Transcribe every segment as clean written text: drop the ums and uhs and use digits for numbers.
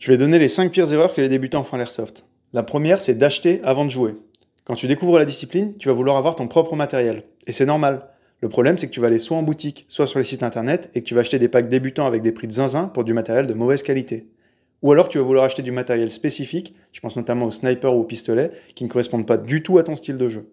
Je vais donner les 5 pires erreurs que les débutants font à l'airsoft. La première, c'est d'acheter avant de jouer. Quand tu découvres la discipline, tu vas vouloir avoir ton propre matériel. Et c'est normal. Le problème, c'est que tu vas aller soit en boutique, soit sur les sites internet et que tu vas acheter des packs débutants avec des prix de zinzin pour du matériel de mauvaise qualité. Ou alors tu vas vouloir acheter du matériel spécifique, je pense notamment au sniper ou au pistolet, qui ne correspondent pas du tout à ton style de jeu.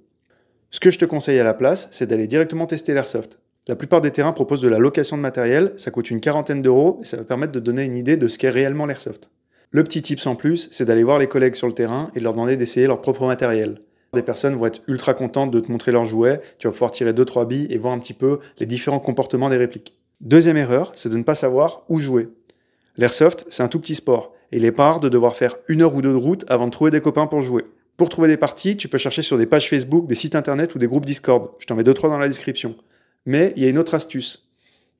Ce que je te conseille à la place, c'est d'aller directement tester l'airsoft. La plupart des terrains proposent de la location de matériel, ça coûte une quarantaine d'euros et ça va permettre de donner une idée de ce qu'est réellement l'airsoft. Le petit tips en plus, c'est d'aller voir les collègues sur le terrain et de leur demander d'essayer leur propre matériel. Des personnes vont être ultra contentes de te montrer leurs jouets, tu vas pouvoir tirer 2-3 billes et voir un petit peu les différents comportements des répliques. Deuxième erreur, c'est de ne pas savoir où jouer. L'airsoft, c'est un tout petit sport et il est pas rare de devoir faire 1 heure ou 2 de route avant de trouver des copains pour jouer. Pour trouver des parties, tu peux chercher sur des pages Facebook, des sites internet ou des groupes Discord. Je t'en mets 2-3 dans la description. Mais il y a une autre astuce.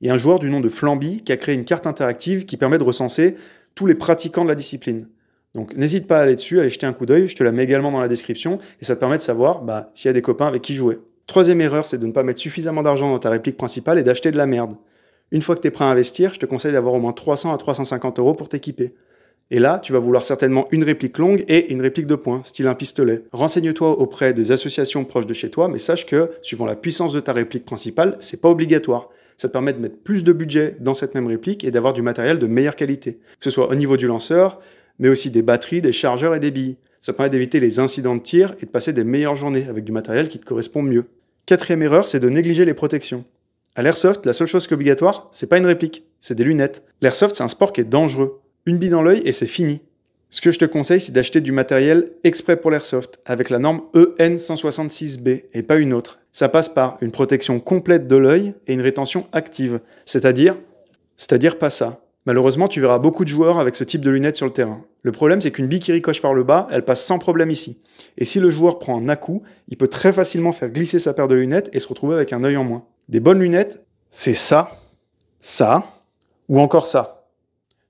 Il y a un joueur du nom de Flamby qui a créé une carte interactive qui permet de recenser tous les pratiquants de la discipline. Donc n'hésite pas à aller dessus, à aller jeter un coup d'œil, je te la mets également dans la description, et ça te permet de savoir s'il y a des copains avec qui jouer. Troisième erreur, c'est de ne pas mettre suffisamment d'argent dans ta réplique principale et d'acheter de la merde. Une fois que tu es prêt à investir, je te conseille d'avoir au moins 300 à 350 euros pour t'équiper. Et là, tu vas vouloir certainement une réplique longue et une réplique de poing, style un pistolet. Renseigne-toi auprès des associations proches de chez toi, mais sache que, suivant la puissance de ta réplique principale, c'est pas obligatoire. Ça te permet de mettre plus de budget dans cette même réplique et d'avoir du matériel de meilleure qualité. Que ce soit au niveau du lanceur, mais aussi des batteries, des chargeurs et des billes. Ça permet d'éviter les incidents de tir et de passer des meilleures journées avec du matériel qui te correspond mieux. Quatrième erreur, c'est de négliger les protections. À l'airsoft, la seule chose qui est obligatoire, c'est pas une réplique, c'est des lunettes. L'airsoft, c'est un sport qui est dangereux. Une bille dans l'œil et c'est fini. Ce que je te conseille, c'est d'acheter du matériel exprès pour l'airsoft, avec la norme EN166B et pas une autre. Ça passe par une protection complète de l'œil et une rétention active, c'est-à-dire pas ça. Malheureusement, tu verras beaucoup de joueurs avec ce type de lunettes sur le terrain. Le problème, c'est qu'une bille qui ricoche par le bas, elle passe sans problème ici. Et si le joueur prend un à-coup, il peut très facilement faire glisser sa paire de lunettes et se retrouver avec un œil en moins. Des bonnes lunettes, c'est ça, ou encore ça.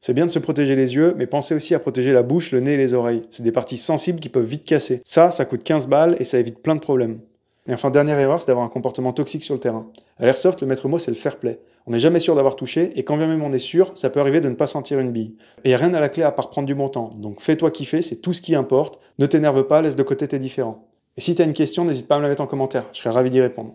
C'est bien de se protéger les yeux, mais pensez aussi à protéger la bouche, le nez et les oreilles. C'est des parties sensibles qui peuvent vite casser. Ça coûte 15 balles et ça évite plein de problèmes. Et enfin, dernière erreur, c'est d'avoir un comportement toxique sur le terrain. À l'airsoft, le maître mot, c'est le fair play. On n'est jamais sûr d'avoir touché, et quand bien même on est sûr, ça peut arriver de ne pas sentir une bille. Et il n'y a rien à la clé à part prendre du bon temps. Donc fais-toi kiffer, c'est tout ce qui importe. Ne t'énerve pas, laisse de côté tes différends. Et si tu as une question, n'hésite pas à me la mettre en commentaire, je serai ravi d'y répondre.